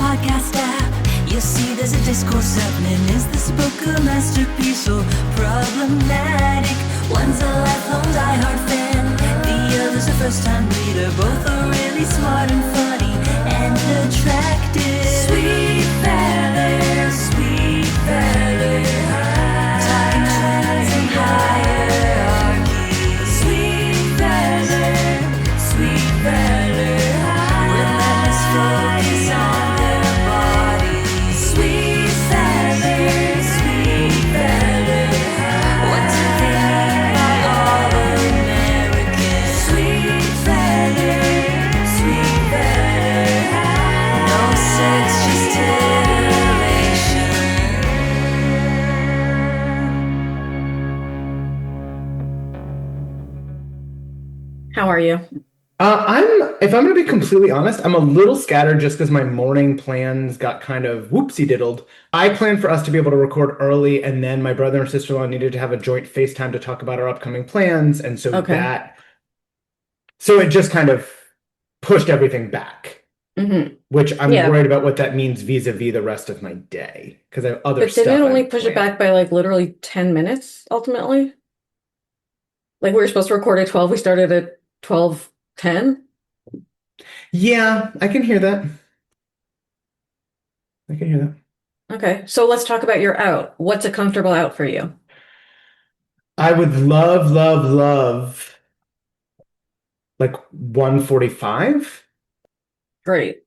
podcast app, you'll see there's a discourse happening. Is this book a masterpiece or problematic? One's a lifelong diehard fan, the other's a first-time reader. Both are really smart and funny and attractive. Sweet feather, sweet feather, talking twins and hierarchy. Sweet feather, sweet feather, relentless focus on their body. Sweet feather, sweet feather, what do they mean by all American? Sweet feather, sweet feather, no sex, just titillation. How are you? If I'm going to be completely honest, I'm a little scattered just because my morning plans got kind of whoopsie diddled. I planned for us to be able to record early, and then my brother and sister-in-law needed to have a joint FaceTime to talk about our upcoming plans, and so it just kind of pushed everything back. Mm-hmm. Which I'm worried about what that means vis-a-vis the rest of my day, because I have other stuff. But didn't it only I've push it planned. back by like literally 10 minutes ultimately? Like we were supposed to record at 12, we started at 12:10. Yeah, I can hear that. I can hear that. Okay, so let's talk about your out. What's a comfortable out for you? I would love like 1:45. Great.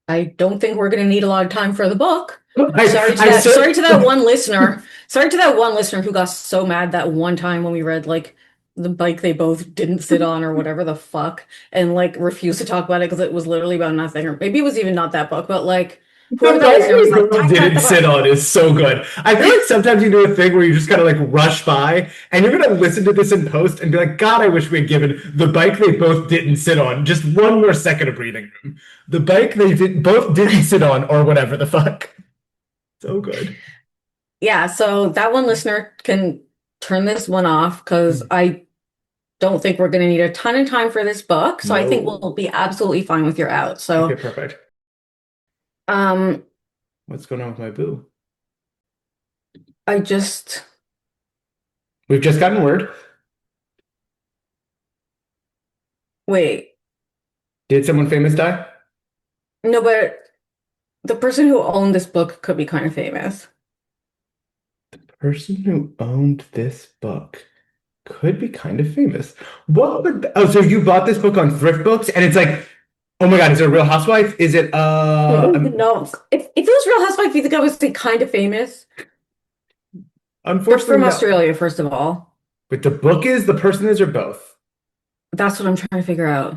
I don't think we're going to need a lot of time for the book. I- Sorry to I that. said- Sorry to that one listener. Sorry to that one listener who got so mad that one time when we read like the bike they both didn't sit on or whatever the fuck, and like refused to talk about it because it was literally about nothing, or maybe it was even not that book, but like whoever The that listener was like, bike "Talk about didn't the sit book." on is so good. I feel like sometimes you do a thing where you just kind of like rush by, and you're gonna listen to this in post and be like, God, I wish we had given the bike they both didn't sit on just one more second of breathing room. The bike they both didn't sit on, or whatever the fuck. So good. Yeah, so that one listener can turn this one off because I don't think we're going to need a ton of time for this book. So I think No. we'll be absolutely fine with your out. So, Okay, perfect. um, What's going on with my boo? I just, We've just gotten word. wait, Did someone famous die? no, but the person who owned this book could be kind of famous. Person who owned this book could be kind of famous. So you bought this book on Thrift Books, and it's like, oh my God, is it a Real Housewife? Is it No, if it was Real Housewife, you think I would say kind of famous? They're unfortunately from no. Australia, first of all. But the book is, the person is, or both? That's what I'm trying to figure out.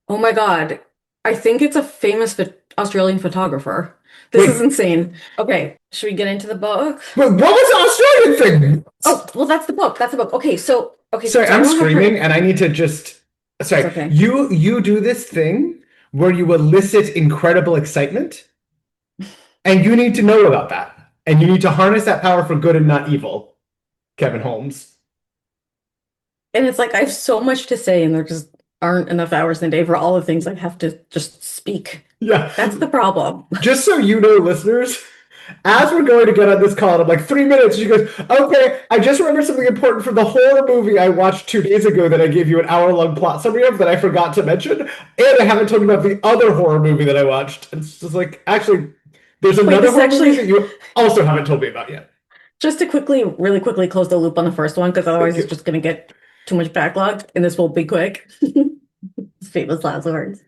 Oh my God. I think it's a famous Australian photographer. This is Wait. insane. Okay, should we get into the book? Wait, what was the Australian thing? Oh, well, that's the book. That's the book. Okay, so Sorry, so I I'm don't have screaming, and I need to just. Sorry, It's okay. you do this thing where you elicit incredible excitement, and you need to know about that, and you need to harness that power for good and not evil, Kevin Holmes. And it's like I have so much to say, and there just aren't enough hours in the day for all the things I have to just speak. Yeah. That's the problem. Just so you know, listeners, as we're going to get on this call, I'm like, 3 minutes. She goes, okay, I just remember something important from the horror movie I watched 2 days ago that I gave you an hour-long plot summary of that I forgot to mention. And I haven't told you about the other horror movie that I watched. And it's just like, actually, there's another horror movie that you also haven't told me about yet. Just to really quickly close the loop on the first one, because otherwise it's just going to get too much backlogged, and this will be quick. Famous last words.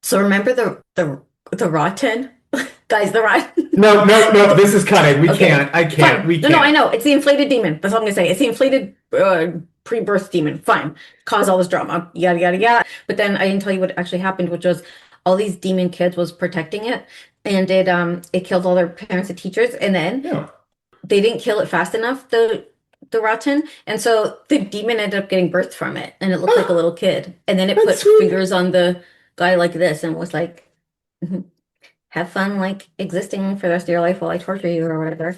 So remember the rotten guys, the rotten. No, this is cutting. We Okay, can't. I can't. Fine. We No, can't. I know. It's the inflated demon. That's all I'm gonna say. It's the inflated pre-birth demon. Fine. Cause all this drama. Yada yada yada. But then I didn't tell you what actually happened, which was all these demon kids was protecting it, and it killed all their parents and teachers, and then Yeah. they didn't kill it fast enough, the rotten, and so the demon ended up getting birthed from it, and it looked like a little kid, and then it That's put sweet. fingers on the guy like this and was like, have fun like existing for the rest of your life while I torture you or whatever.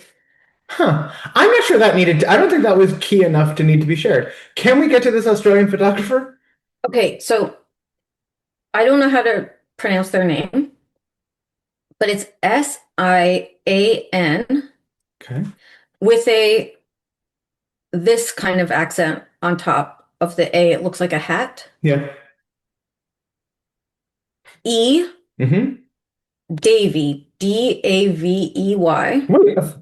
Huh. I'm not sure that I don't think that was key enough to need to be shared. Can we get to this Australian photographer? Okay, so I don't know how to pronounce their name, but it's Sian Okay. with this kind of accent on top of the A. It looks like a hat. Yeah. E. Mm-hmm. Davey, Davey. Wait, of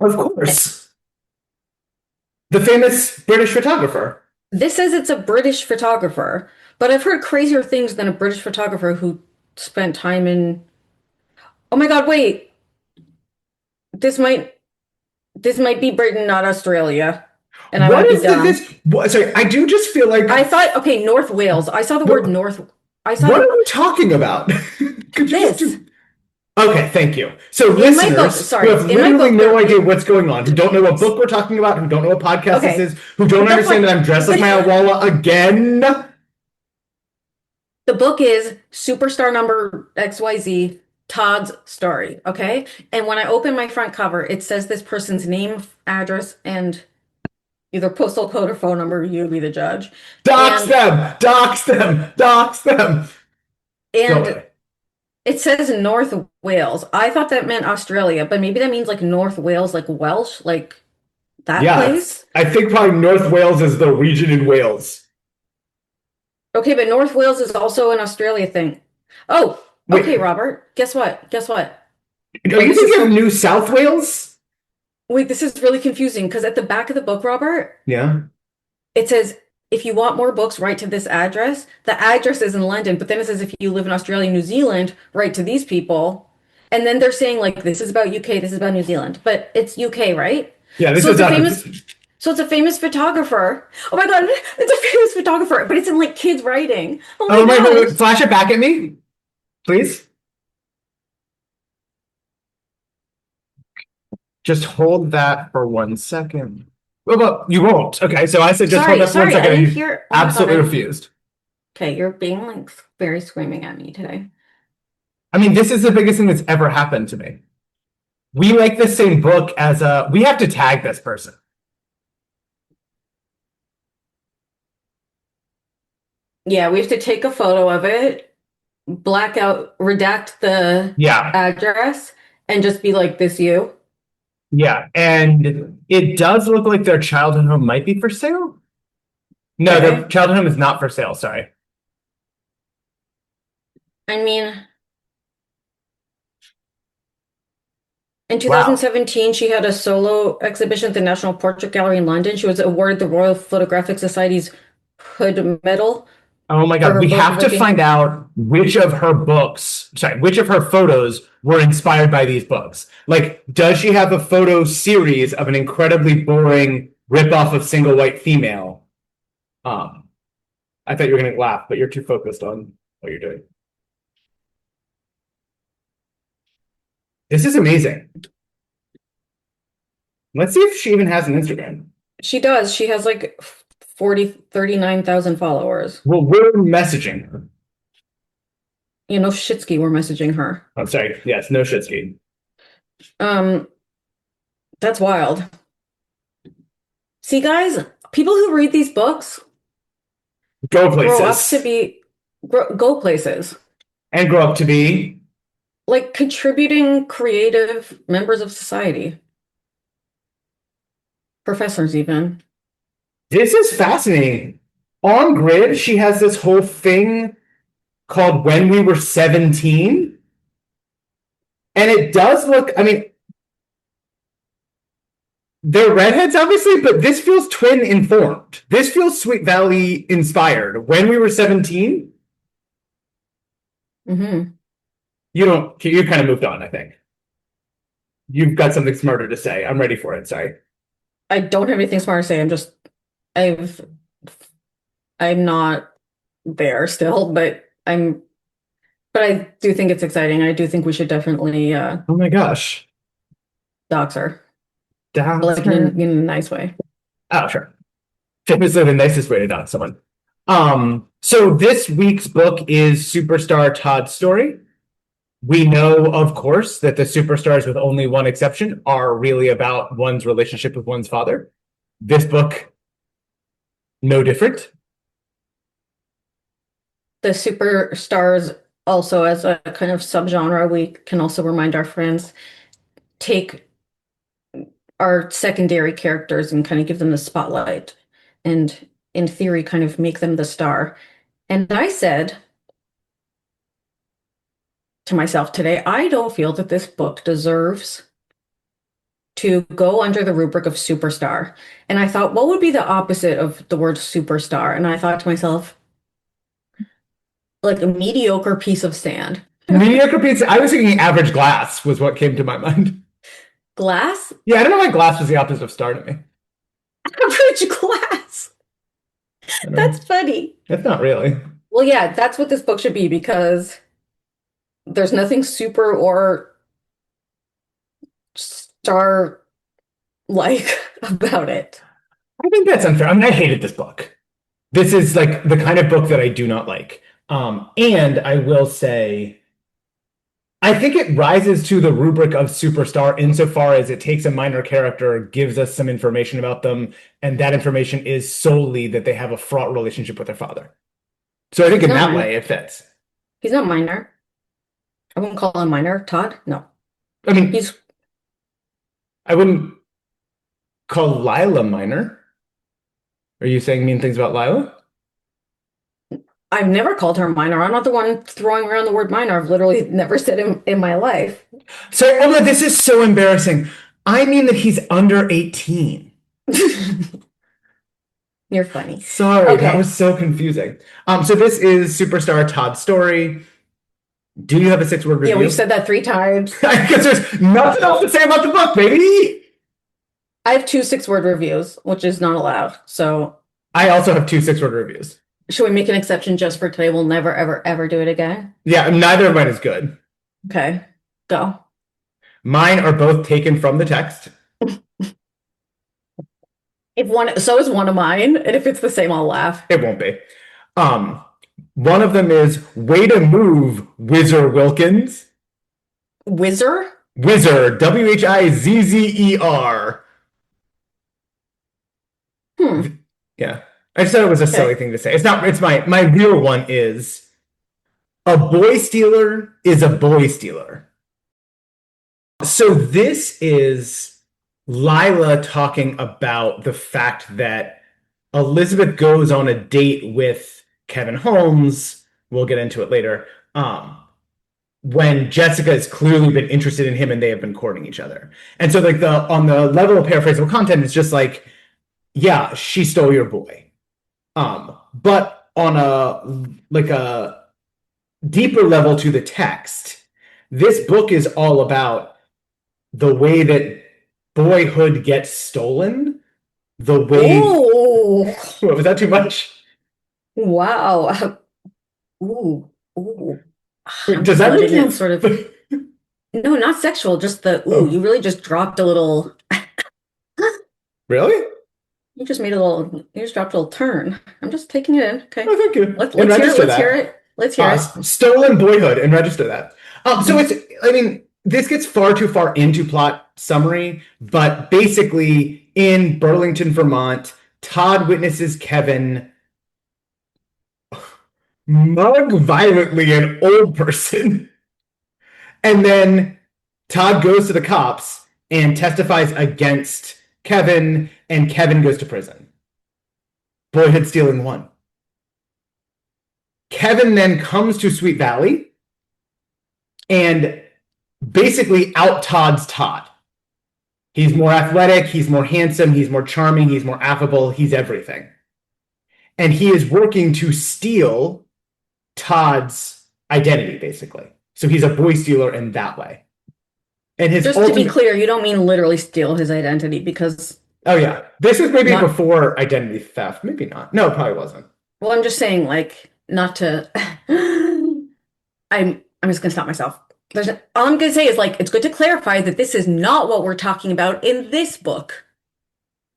course. The famous British photographer. This says it's a British photographer, but I've heard crazier things than a British photographer who spent time in. Oh my God, wait. This might be Britain, not Australia. And I What might be is dumb. sorry, I do just feel like I thought, okay, North Wales. I saw the word North. I saw what are we talking about? Could you just this. do... Okay, thank you. So In my book, listeners sorry, who have in my literally book, no there- idea what's going on, who don't know what book we're talking about, who don't know what podcast Okay. this is, who don't But that's understand what- that I'm dressed like but- my Awala again. The book is Superstar Number XYZ, Todd's story, okay? And when I open my front cover, it says this person's name, address, and either postal code or phone number. You be the judge. Dox And- them! Dox them! Dox them! Go And away. it says North Wales. I thought that meant Australia, but maybe that means like North Wales, like Welsh, like that place. I think probably North Wales is the region in Wales. Okay, but North Wales is also an Australia thing. Oh, Wait. okay, Robert. Guess what? Guess what? Are you thinking of New South Wales? Wait, this is really confusing because at the back of the book, Robert, Yeah. it says, if you want more books, write to this address. The address is in London, but then it says if you live in Australia, New Zealand, write to these people. And then they're saying like this is about UK, this is about New Zealand, but it's UK, right? Yeah, this So is it's a famous photographer. Oh my God, it's a famous photographer, but it's in like kids writing. Oh my wait, God. flash it back at me, please. Just hold that for 1 second. Well, but you won't. Okay, so I said just hold that for 1 second. I And didn't you hear. Oh my God, absolutely I- refused. Okay, you're being like very screaming at me today. I mean, this is the biggest thing that's ever happened to me. We like the same book as we have to tag this person. Yeah, we have to take a photo of it, black out, redact the Yeah, address, and just be like, this you. yeah. And it does look like their childhood home might be for sale. No, their Okay. childhood home is not for sale, sorry. I mean, in 2017, she had a solo exhibition at the National Portrait Gallery in London. She was awarded the Royal Photographic Society's Hood Medal. Oh my For God, her we book have to looking- find out which of her photos were inspired by these books. Like, does she have a photo series of an incredibly boring ripoff of Single White Female? I thought you were going to laugh, but you're too focused on what you're doing. This is amazing. Let's see if she even has an Instagram. She does. She has like 39,000 followers. Well, we're messaging her. You know, Shitsky, we're messaging her. Oh, sorry. Yes, no shit ski. That's wild. See, guys, people who read these books Go grow up places. to be go places, And grow up to be. like contributing creative members of society, professors even. This is fascinating. On Grid, she has this whole thing called When We Were 17. And it does look, I mean, they're redheads, obviously, but this feels twin informed. This feels Sweet Valley inspired. When We Were 17, Mm-hmm. you kind of moved on, I think. You've got something smarter to say. I'm ready for it. Sorry. I don't have anything smart to say. I'm not there still, but I do think it's exciting. I do think we should definitely Oh my gosh. dox her, Down. like in a nice way. Oh, sure. Famously the nicest way to dox someone. So this week's book is Superstar Todd's story. We know, of course, that the superstars, with only one exception, are really about one's relationship with one's father. This book, no different. The superstars also as a kind of subgenre, we can also remind our friends, take our secondary characters and kind of give them the spotlight and in theory kind of make them the star. And I said to myself today, I don't feel that this book deserves to go under the rubric of superstar. And I thought, what would be the opposite of the word superstar? And I thought to myself, like a mediocre piece of sand. Mediocre pizza. I was thinking average glass was what came to my mind. Glass? Yeah, I don't know why glass was the opposite of star to me. Average glass. That's funny. It's not really. Well, yeah, that's what this book should be because there's nothing super or star like about it. I think that's unfair. I mean, I hated this book. This is like the kind of book that I do not like. And I will say, I think it rises to the rubric of superstar insofar as it takes a minor character, gives us some information about them, and that information is solely that they have a fraught relationship with their father. So I think in that way it fits. He's not minor. I wouldn't call him minor. Todd? No. I mean, He's I wouldn't call Lila minor. Are you saying mean things about Lila? I've never called her minor. I'm not the one throwing around the word minor. I've literally never said it in my life. So, Emma, this is so embarrassing. I mean that he's under 18. You're funny. Sorry, Okay. that was so confusing. So this is Superstar Todd's story. Do you have a 6-word review? Yeah, we've said that 3 times. Because there's nothing else to say about the book, baby. I have 2 6-word reviews, which is not allowed. So I also have 2 6-word reviews. should we make an exception just for today? We'll never, ever, ever do it again. Yeah, neither of mine is good. Okay, go. Mine are both taken from the text. So is one of mine, and if it's the same, I'll laugh. It won't be. One of them is way to move, Whizzer Wilkins. Whizzer? Whizzer, Wizzer. Yeah. I just thought it was a silly thing to say. It's not, it's my real one is a boy stealer is a boy stealer. So this is Lila talking about the fact that Elizabeth goes on a date with Kevin Holmes. We'll get into it later. When Jessica has clearly been interested in him and they have been courting each other. And so like on the level of paraphrasable content, it's just like, yeah, she stole your boy. But on a deeper level to the text, this book is all about the way that boyhood gets stolen. The way. Ooh. What, was that too much? Wow. Ooh. Ooh. Wait, does that make you sort of no, not sexual, just the ooh, you really just dropped a little Really? you just dropped a little turn. I'm just taking it in. Okay. Oh, thank you. Let's hear it. Let's hear it. Stolen boyhood and register that. So I mean, this gets far too far into plot summary, but basically in Burlington, Vermont, Todd witnesses Kevin mug violently an old person. And then Todd goes to the cops and testifies against Kevin, and Kevin goes to prison. Boyhood stealing 1. Kevin then comes to Sweet Valley and basically out Todd's Todd. He's more athletic, he's more handsome, he's more charming, he's more affable, he's everything. And he is working to steal Todd's identity, basically. So he's a boy stealer in that way. And his just to be clear, you don't mean literally steal his identity because oh yeah, this is maybe before identity theft. Maybe not. No, it probably wasn't. Well, I'm just saying, like, not to. I'm just gonna stop myself. All I'm gonna say is like it's good to clarify that this is not what we're talking about in this book.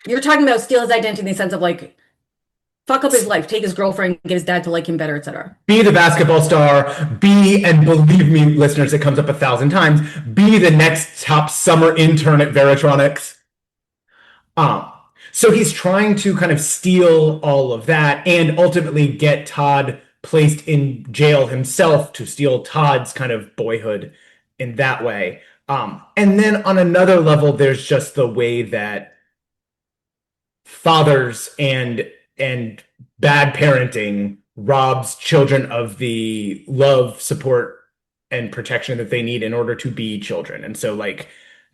You're talking about steal his identity in the sense of like fuck up his life, take his girlfriend, get his dad to like him better, etc. Be the basketball star, and believe me, listeners, it comes up 1,000 times, be the next top summer intern at Veritronics. So he's trying to kind of steal all of that and ultimately get Todd placed in jail himself to steal Todd's kind of boyhood in that way. And then on another level, there's just the way that fathers and bad parenting robs children of the love, support, and protection that they need in order to be children. And so, like,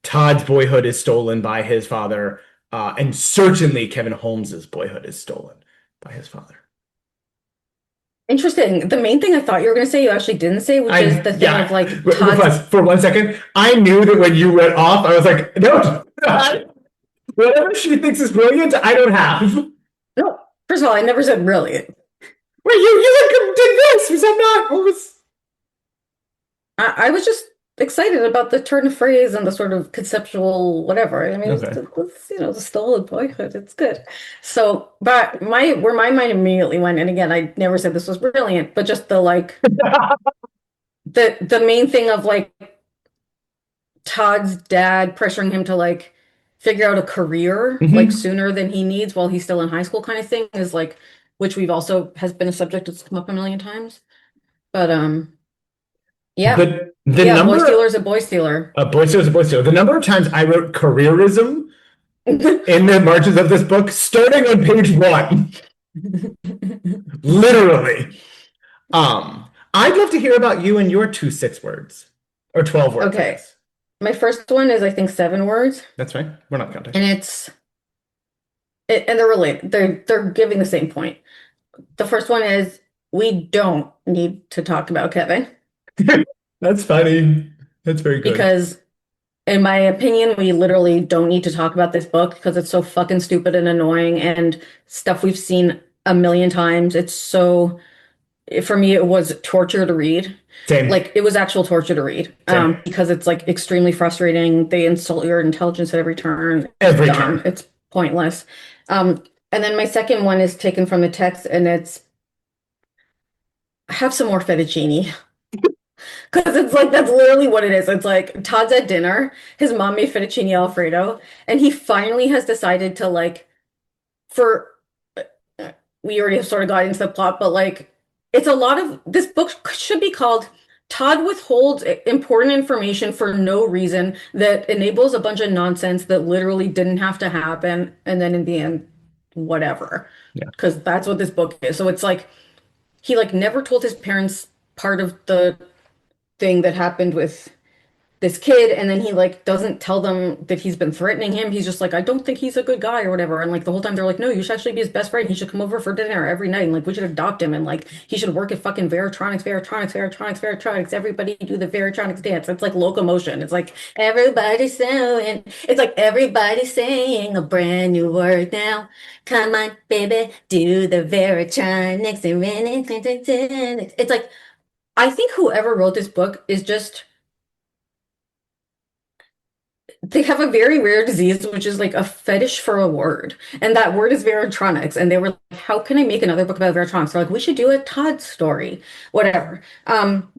Todd's boyhood is stolen by his father, and certainly Kevin Holmes's boyhood is stolen by his father. Interesting. The main thing I thought you were going to say, you actually didn't say, which is the thing of like Todd's... For 1 second, I knew that when you went off, I was like, no, whatever she thinks is brilliant, I don't have. No, first of all, I never said brilliant. Wait, you like did this? Was that not? What was? I was just excited about the turn of phrase and the sort of conceptual whatever. I mean, Okay. it's, the stolen boyhood. It's good. So, but where my mind immediately went, and again, I never said this was brilliant, but just the like the main thing of like Todd's dad pressuring him to like figure out a career like sooner than he needs while he's still in high school kind of thing is like, which we've also has been a subject that's come up a million times. But yeah. The number, boy stealer is a boy stealer. A boy stealer is a boy stealer. The number of times I wrote careerism in the margins of this book, starting on page 1. Literally. I'd love to hear about you and your 2 6-words or 12 words. Okay. My first one is I think 7 words. That's fine. We're not counting. And and they're related. They're giving the same point. The first one is we don't need to talk about Kevin. That's funny. That's very good. Because in my opinion, we literally don't need to talk about this book because it's so fucking stupid and annoying and stuff we've seen a million times. It's so, for me, it was torture to read. Same. Like, it was actual torture to read. Because it's like extremely frustrating. They insult your intelligence at every turn. Every turn. It's pointless. And then my second one is taken from the text, and it's have some more fettuccine. Because it's like, that's literally what it is. It's like Todd's at dinner, his mom made fettuccine Alfredo, and he finally has decided to like, we already have sort of got into the plot, but like, it's a lot of, this book should be called Todd withholds important information for no reason that enables a bunch of nonsense that literally didn't have to happen. And then in the end, whatever. Yeah. Because that's what this book is. So it's like, he like never told his parents part of the thing that happened with this kid, and then he like doesn't tell them that he's been threatening him. He's just like, I don't think he's a good guy or whatever. And like the whole time they're like, no, you should actually be his best friend. He should come over for dinner every night, and like we should adopt him, and like he should work at fucking Veritronics. Everybody do the Veritronics dance. It's like locomotion. It's like everybody's saying, it's like everybody's saying a brand new word now. Come on, baby, do the Veritronics. It's like, I think whoever wrote this book is just, they have a very rare disease, which is like a fetish for a word. And that word is Veritronics. And they were like, how can I make another book about Veritronics? They're like, we should do a Todd story, whatever. And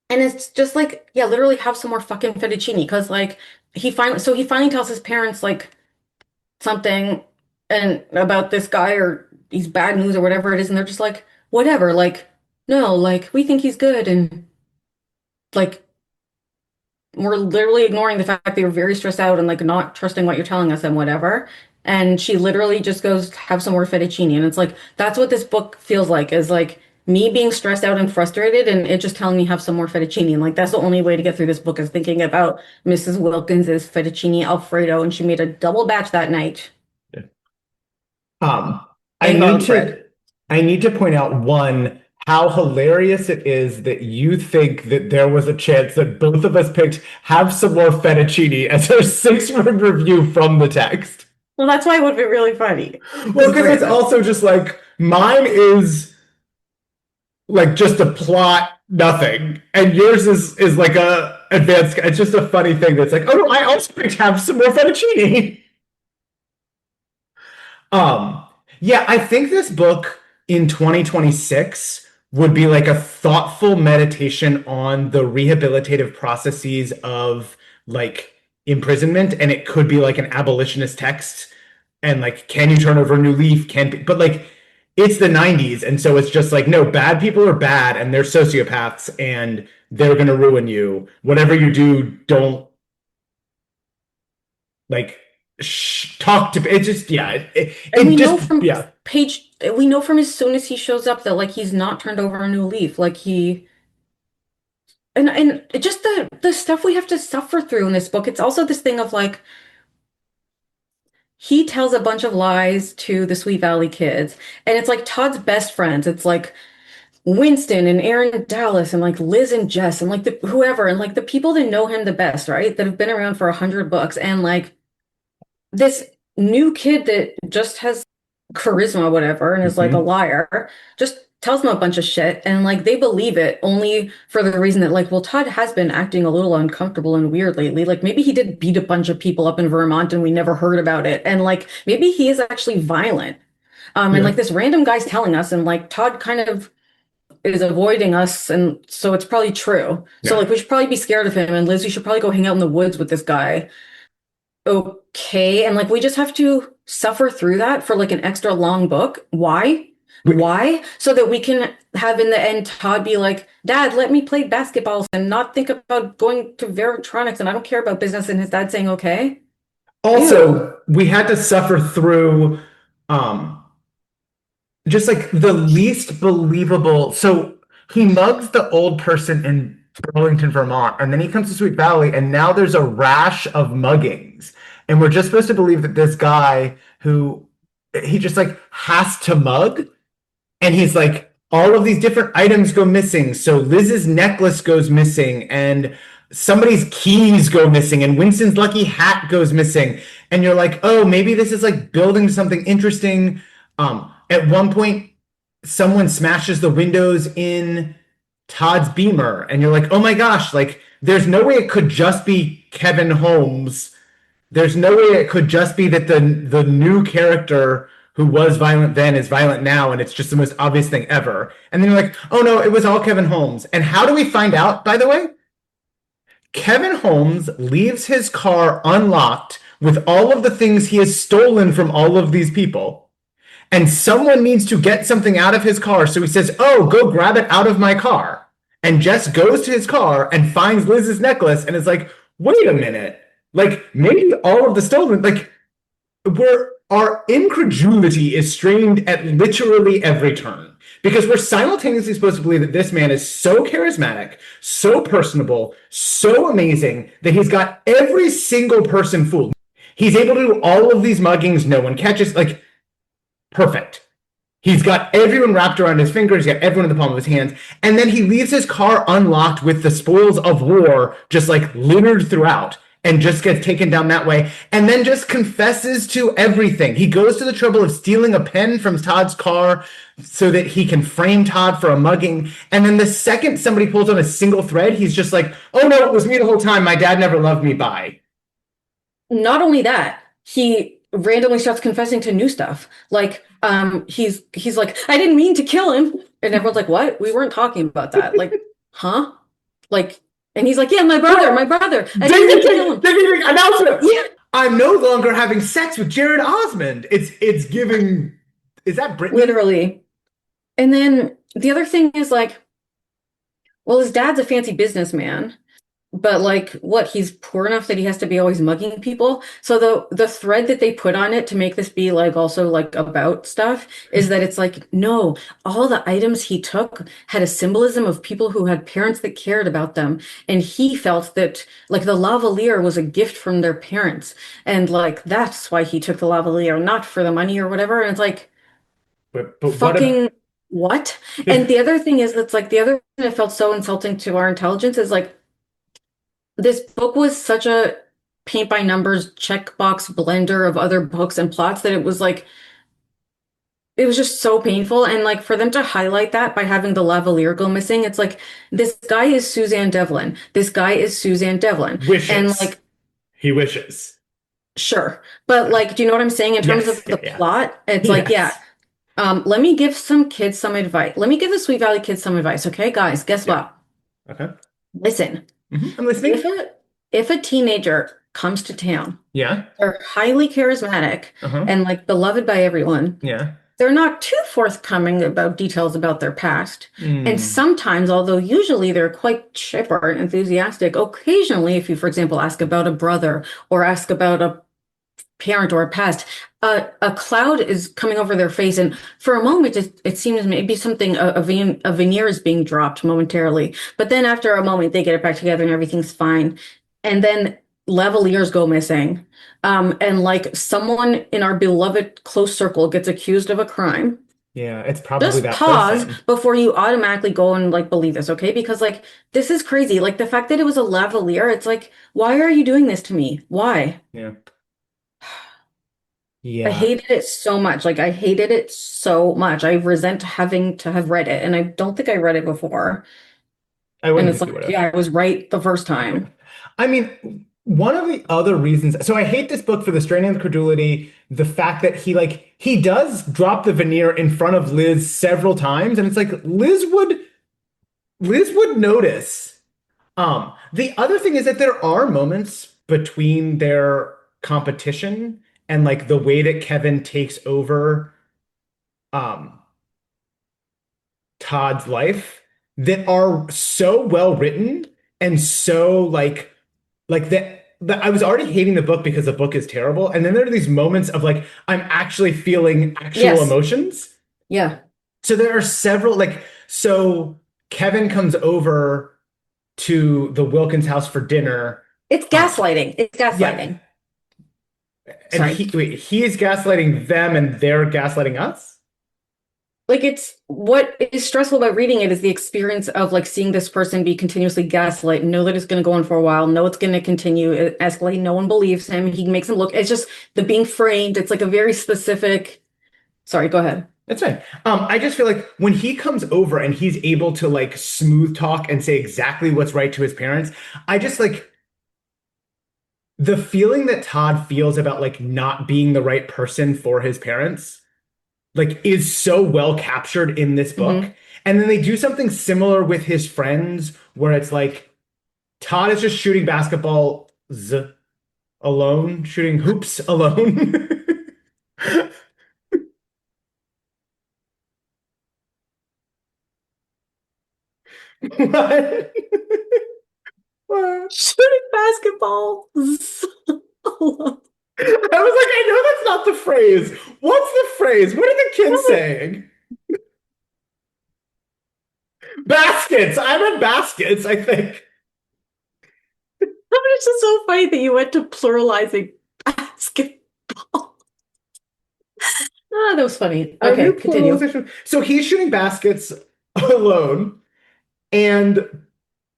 it's just like, yeah, literally have some more fucking fettuccine. Because like, he finally tells his parents like something and about this guy, or he's bad news or whatever it is. And they're just like, whatever, like, no, like, we think he's good, and like, we're literally ignoring the fact that you're very stressed out and like not trusting what you're telling us and whatever. And she literally just goes, have some more fettuccine. And it's like, that's what this book feels like, is like me being stressed out and frustrated, and it just telling me have some more fettuccine. And like, that's the only way to get through this book, is thinking about Mrs. Wilkins's fettuccine Alfredo, and she made a double batch that night. I need to point out, one, how hilarious it is that you think that there was a chance that both of us picked have some more fettuccine as our 6-word review from the text. Well, that's why it would be really funny. Well, because it's also just like, mine is like just a plot, nothing, and yours is like a advanced, it's just a funny thing that's like, oh no, I also picked have some more fettuccine. Yeah, I think this book in 2026 would be like a thoughtful meditation on the rehabilitative processes of like imprisonment, and it could be like an abolitionist text, and like, can you turn over a new leaf? But like, it's the 90s, and so it's just like, no, bad people are bad and they're sociopaths and they're gonna ruin you. Whatever you do, don't like talk to it. Just yeah, And it just yeah. we know from as soon as he shows up that like he's not turned over a new leaf. Like he and just the stuff we have to suffer through in this book. It's also this thing of like he tells a bunch of lies to the Sweet Valley kids, and it's like Todd's best friends. It's like Winston and Aaron Dallas and like Liz and Jess and like the whoever and like the people that know him the best, right? That have been around for 100 books, and like this new kid that just has charisma, whatever, and is like a Mhm. liar, just tells them a bunch of shit, and like they believe it only for the reason that like, well, Todd has been acting a little uncomfortable and weird lately. Like maybe he did beat a bunch of people up in Vermont and we never heard about it, and like maybe he is actually violent. And Yeah. like this random guy's telling us, and like Todd kind of is avoiding us, and so it's probably true. So Yeah. like we should probably be scared of him, and Liz, you should probably go hang out in the woods with this guy. Okay, and like we just have to suffer through that for like an extra long book. Why? Why? So that we can have in the end Todd be like, Dad, let me play basketball and not think about going to Veritronics and I don't care about business, and his dad saying okay. Ew. Also, we had to suffer through um just like the least believable. So he mugs the old person in Burlington, Vermont, and then he comes to Sweet Valley, and now there's a rash of muggings. And we're just supposed to believe that this guy who he just like has to mug, and he's like, all of these different items go missing. So Liz's necklace goes missing, and somebody's keys go missing, and Winston's lucky hat goes missing. And you're like, oh, maybe this is like building something interesting. At one point, someone smashes the windows in Todd's Beamer, and you're like, oh my gosh, like there's no way it could just be Kevin Holmes. There's no way it could just be that the new character who was violent then is violent now, and it's just the most obvious thing ever. And then you're like, oh no, it was all Kevin Holmes. And how do we find out, by the way? Kevin Holmes leaves his car unlocked with all of the things he has stolen from all of these people. And someone needs to get something out of his car. So he says, oh, go grab it out of my car. And Jess goes to his car and finds Liz's necklace and is like, wait a minute. Like, maybe all of the stolen, like, our incredulity is strained at literally every turn. Because we're simultaneously supposed to believe that this man is so charismatic, so personable, so amazing that he's got every single person fooled. He's able to do all of these muggings, no one catches, like, perfect. He's got everyone wrapped around his finger. He's got everyone in the palm of his hands. And then he leaves his car unlocked with the spoils of war just like littered throughout and just gets taken down that way. And then just confesses to everything. He goes to the trouble of stealing a pen from Todd's car so that he can frame Todd for a mugging. And then the second somebody pulls on a single thread, he's just like, oh no, it was me the whole time. My dad never loved me. Bye. Not only that, he randomly starts confessing to new stuff. Like, he's like, I didn't mean to kill him. And everyone's like, what? We weren't talking about that. Like, huh? Like, and he's like, yeah, my brother. I didn't mean to kill him. Ding, announcement. Yeah. I'm no longer having sex with Jared Osmond. It's giving. Is that Brittany? Literally. And then the other thing is like, well, his dad's a fancy businessman. But like what, he's poor enough that he has to be always mugging people. So the thread that they put on it to make this be like also like about stuff is that it's like, no, all the items he took had a symbolism of people who had parents that cared about them. And he felt that like the lavalier was a gift from their parents. And like that's why he took the lavalier, not for the money or whatever. And it's like But fucking what? And the other thing is that's like the other thing that felt so insulting to our intelligence is like this book was such a paint by numbers checkbox blender of other books and plots that it was like it was just so painful. And like for them to highlight that by having the lavalier go missing, it's like this guy is Suzanne Devlin. This guy is Suzanne Devlin. Wishes. And like he wishes. Sure. But like, do you know what I'm saying? In terms Yes, of the yeah. plot, it's like, yeah. Let me give some kids some advice. Let me give the Sweet Valley kids some advice. Okay, guys, guess what? Okay. Listen. I'm listening. If a teenager comes to town, Yeah. they're highly charismatic Uh-huh. and like beloved by everyone. Yeah. they're not too forthcoming about details about their past. And Hmm. sometimes, although usually they're quite chipper and enthusiastic, occasionally, if you, for example, ask about a brother or ask about a parent or a past, a cloud is coming over their face. And for a moment, it seems maybe something, a veneer is being dropped momentarily. But then after a moment, they get it back together and everything's fine. And then lavaliers go missing. And like someone in our beloved close circle gets accused of a crime. Yeah, it's probably Just that pause person. before you automatically go and like believe this, okay? Because like this is crazy. Like the fact that it was a lavalier, it's like, why are you doing this to me? Why? Yeah. I Yeah. hated it so much. Like I hated it so much. I resent having to have read it, and I don't think I read it before. I And wouldn't it's think you would like, have. yeah, I was right the first time. I mean, one of the other reasons, so I hate this book for the strain and credulity, the fact that he does drop the veneer in front of Liz several times, and it's like Liz would notice. The other thing is that there are moments between their competition and like the way that Kevin takes over um Todd's life that are so well written and so like that I was already hating the book because the book is terrible. And then there are these moments of like I'm actually feeling actual Yes. emotions. Yeah. So there are several so Kevin comes over to the Wilkins house for dinner. It's Um, gaslighting. It's yeah, gaslighting. and Sorry. he is gaslighting them and they're gaslighting us. Like it's what is stressful about reading it is the experience of like seeing this person be continuously gaslight, know that it's going to go on for a while, know it's going to continue, escalate. No one believes him. He makes him look. It's just the being framed. It's like a very specific. Sorry, go ahead. That's fine. I just feel like when he comes over and he's able to like smooth talk and say exactly what's right to his parents, I just like the feeling that Todd feels about like not being the right person for his parents, like is so well captured in this book. Hmm. And then they do something similar with his friends where it's like Todd is just shooting basketball alone, shooting hoops alone. What? What? Shooting basketball. I was like, I know that's not the phrase. What's the phrase? What are the kids saying? Baskets. I meant baskets, I think. It's just so funny that you went to pluralizing basketball. Ah, that was funny. I knew Okay, continue. pluralization. So he's shooting baskets alone, and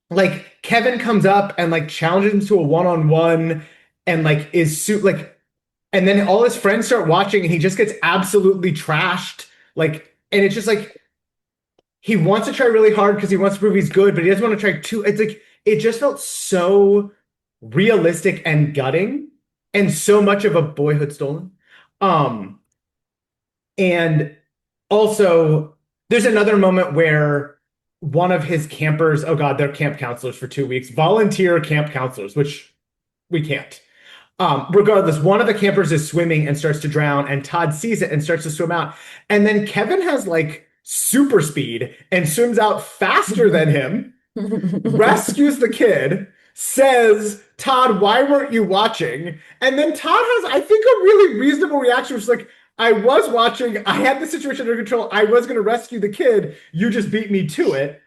like Kevin comes up and like challenges him to a one-on-one and like and then all his friends start watching and he just gets absolutely trashed. Like, and it's just like he wants to try really hard because he wants to prove he's good, but he doesn't want to try too. It's like it just felt so realistic and gutting, and so much of a boyhood stolen. Um, and also there's another moment where one of his campers, oh God, they're camp counselors for 2 weeks, volunteer camp counselors, which we can't. Regardless, one of the campers is swimming and starts to drown, and Todd sees it and starts to swim out. And then Kevin has like super speed and swims out faster than him, rescues the kid, says, Todd, why weren't you watching? And then Todd has, I think, a really reasonable reaction, which is like, I was watching, I had the situation under control, I was going to rescue the kid, you just beat me to it.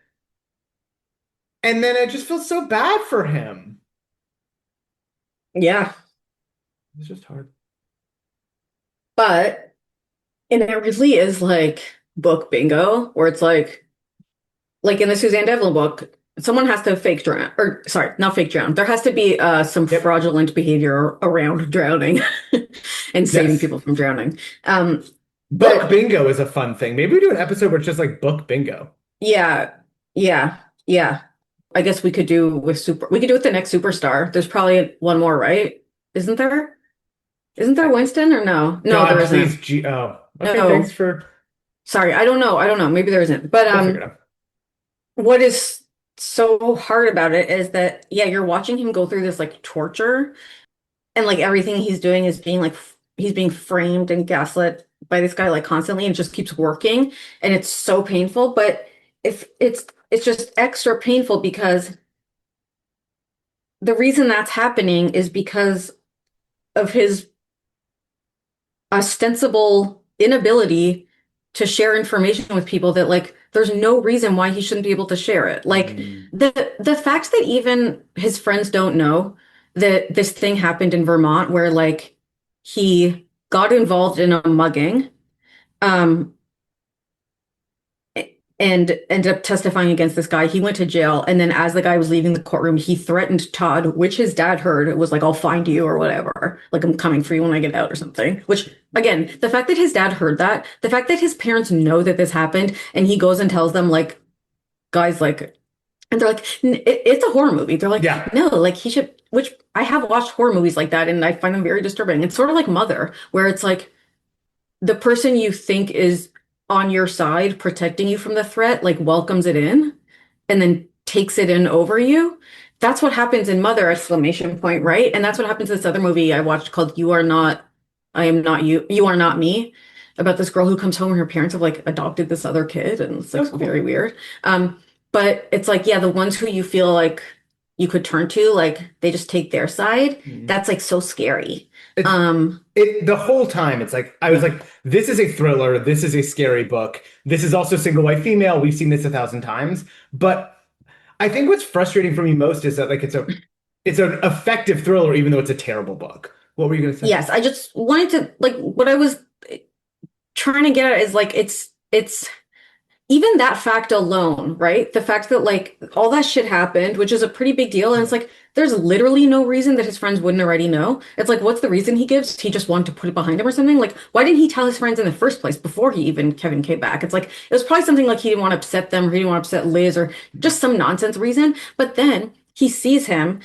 And then it just feels so bad for him. Yeah, It's just hard. but and there really is like book bingo where it's like in the Suzanne Devlin book, someone has to fake drown, or sorry, not fake drown. There has to be some Yep. fraudulent behavior around drowning and saving Yes. people from drowning. Um, Book but bingo is a fun thing. Maybe we do an episode where it's just like book bingo. yeah, yeah, yeah. I guess we could do with we could do with the next superstar. There's probably one more, right? Isn't there? Isn't there Winston or no? No, there God, isn't. please, oh, okay, thanks No. for. Sorry, I don't know. I don't know. Maybe there isn't. But We'll figure it out. what is so hard about it is that yeah, you're watching him go through this like torture and like everything he's doing is being like he's being framed and gaslit by this guy like constantly and just keeps working, and it's so painful. But if it's just extra painful because the reason that's happening is because of his ostensible inability to share information with people that like there's no reason why he shouldn't be able to share it. Like the fact that even his friends don't know that this thing happened in Vermont where like he got involved in a mugging, um and ended up testifying against this guy. He went to jail, and then as the guy was leaving the courtroom, he threatened Todd, which his dad heard. It was like, "I'll find you" or whatever. Like, "I'm coming for you when I get out" or something. Which, again, the fact that his dad heard that, the fact that his parents know that this happened, and he goes and tells them, like, guys, like, and they're like, It's a horror movie." They're like, Yeah. "No, like, he should," which I have watched horror movies like that, and I find them very disturbing. It's sort of like Mother, where it's like, the person you think is on your side protecting you from the threat like welcomes it in and then takes it in over you. That's what happens in Mother, exclamation point, right? And that's what happens in this other movie I watched called You Are Not, I Am Not You, You Are Not Me, about this girl who comes home and her parents have like adopted this other kid, and it's like Oh, cool. very weird. But it's like, yeah, the ones who you feel like you could turn to, like they just take their side. That's like so scary. The whole time it's like I was like, this is a thriller, this is a scary book, this is also single white female, we've seen this 1,000 times. But I think what's frustrating for me most is that like it's an effective thriller even though it's a terrible book. What were you gonna say? Yes, I just wanted to like what I was trying to get at is like it's even that fact alone, right? The fact that like all that shit happened, which is a pretty big deal, and it's like there's literally no reason that his friends wouldn't already know. It's like, what's the reason he gives? He just wanted to put it behind him or something? Like, why didn't he tell his friends in the first place before he even Kevin came back? It's like it was probably something like he didn't want to upset them or he didn't want to upset Liz or just some nonsense reason. But then he sees him,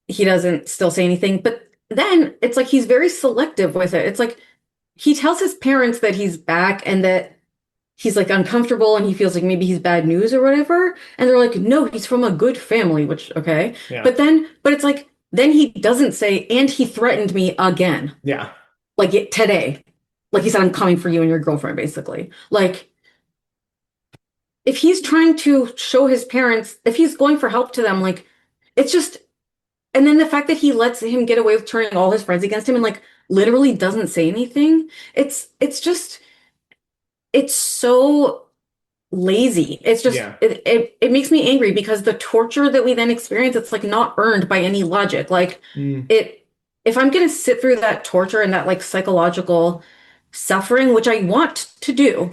he doesn't still say anything, but then it's like he's very selective with it. It's like he tells his parents that he's back and that he's like uncomfortable and he feels like maybe he's bad news or whatever. And they're like, "No, he's from a good family," which, okay. Yeah. But it's like, then he doesn't say, "And he threatened me again." Yeah. Like today. Like he said, "I'm coming for you and your girlfriend," basically. Like, if he's trying to show his parents, if he's going for help to them, like, it's just, and then the fact that he lets him get away with turning all his friends against him and like literally doesn't say anything. It's just, it's so lazy. It's just Yeah. it makes me angry because the torture that we then experience, it's like not earned by any logic. Like if I'm gonna sit through that torture and that like psychological suffering, which I want to do,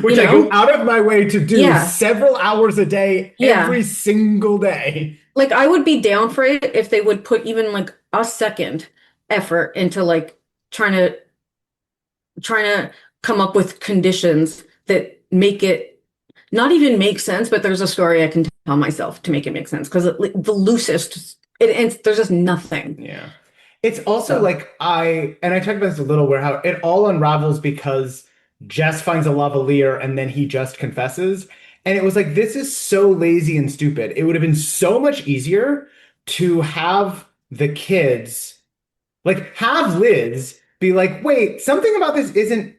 Which I go out of my way to do Yeah. several hours a day, Yeah. every single day. like I would be down for it if they would put even like a second effort into like trying to come up with conditions that make it not even make sense, but there's a story I can tell myself to make it make sense because the loosest there's just nothing. Yeah. It's also like I talked about this a little where how it all unravels because Jess finds a lavalier and then he just confesses. And it was like, this is so lazy and stupid. It would have been so much easier to have the kids, like have Liz be like, wait, something about this isn't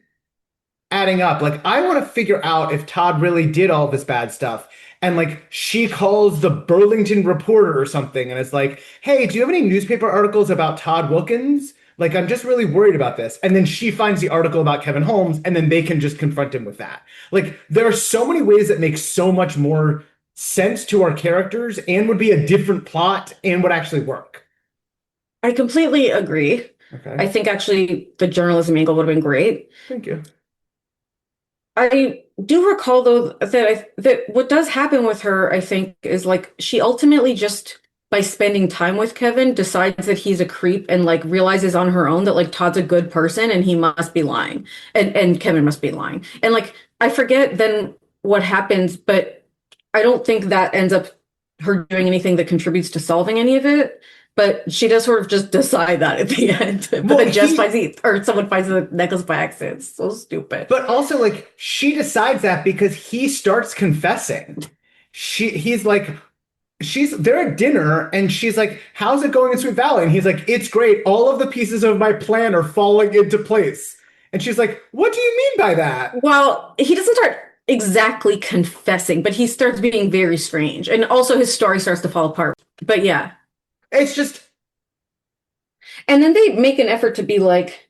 adding up. Like, I want to figure out if Todd really did all this bad stuff. And like, she calls the Burlington Reporter or something. And it's like, hey, do you have any newspaper articles about Todd Wilkins? Like, I'm just really worried about this. And then she finds the article about Kevin Holmes and then they can just confront him with that. Like, there are so many ways that make so much more sense to our characters and would be a different plot and would actually work. I completely agree. Okay. I think actually the journalism angle would have been great. Thank you. I do recall though that what does happen with her, I think, is like she ultimately just by spending time with Kevin decides that he's a creep and like realizes on her own that like Todd's a good person and he must be lying and Kevin must be lying. And like I forget then what happens, but I don't think that ends up her doing anything that contributes to solving any of it. But she does sort of just decide that at the end. But Well, then Jess or someone finds the necklace by accident. It's so stupid. But also, like, she decides that because he starts confessing. He's like, they're at dinner and she's like, how's it going in Sweet Valley? And he's like, it's great. All of the pieces of my plan are falling into place. And she's like, what do you mean by that? Well, he doesn't start exactly confessing, but he starts being very strange. And also his story starts to fall apart. But yeah. It's just, And then they make an effort to be like,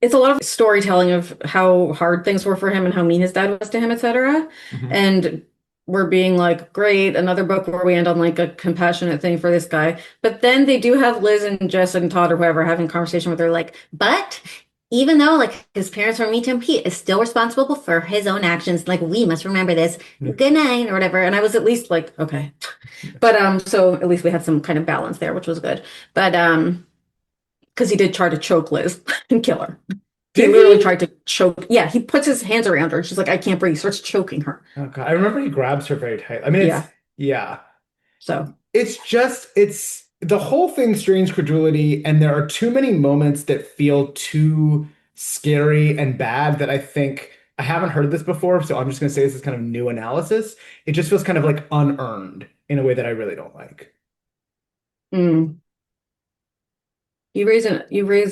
it's a lot of storytelling of how hard things were for him and how mean his dad was to him, etc. Mhm. And we're being like, great, another book where we end on like a compassionate thing for this guy. But then they do have Liz and Jess and Todd or whoever having a conversation where they're like, but even though like his parents were mean to him, he is still responsible for his own actions. Like we must remember this. Yeah. Good night or whatever. And I was at least like, okay. But so at least we had some kind of balance there, which was good. But because he did try to choke Liz and kill her. He Did literally he? tried to choke. Yeah, he puts his hands around her and she's like, I can't breathe. He starts choking her. Oh God, I remember he grabs her very tight. I mean, Yeah. yeah. So It's the whole thing, strange credulity, and there are too many moments that feel too scary and bad that I think I haven't heard this before, so I'm just gonna say this is kind of new analysis. It just feels kind of like unearned in a way that I really don't like. mm, you raise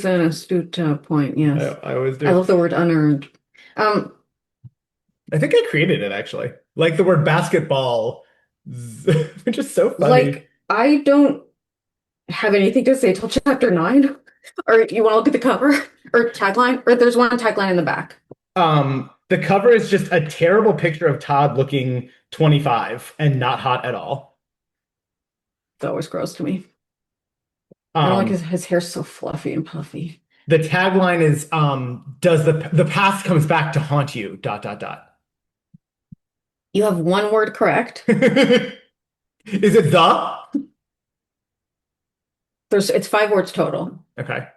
an astute point. Yes, I always I do. love the word unearned. Um, I think I created it actually. Like the word basketball, which is so funny. like I don't have anything to say till chapter 9. Or you want to look at the cover or tagline? Or there's one tagline in the back. The cover is just a terrible picture of Todd looking 25 and not hot at all. It's always gross to me. I don't like Um, his hair's so fluffy and puffy. the tagline is does the past comes back to haunt you, dot dot dot. You have one word correct. Is it the? It's 5 words total. Okay.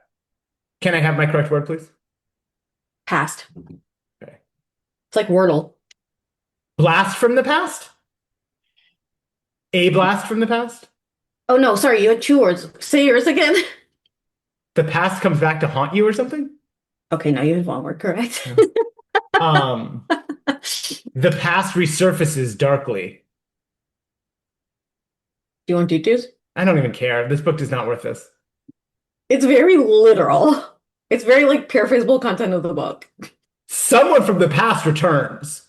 Can I have my correct word, please? Past. Okay. It's like Wordle. Blast from the past? A blast from the past? Oh no, sorry, you had 2 words. Say yours again. The past comes back to haunt you or something? Okay, now you have one word correct. Um, the past resurfaces darkly. Do you want details? I don't even care. This book is not worth this. It's very literal. It's very like paraphrasable content of the book. Someone from the past returns.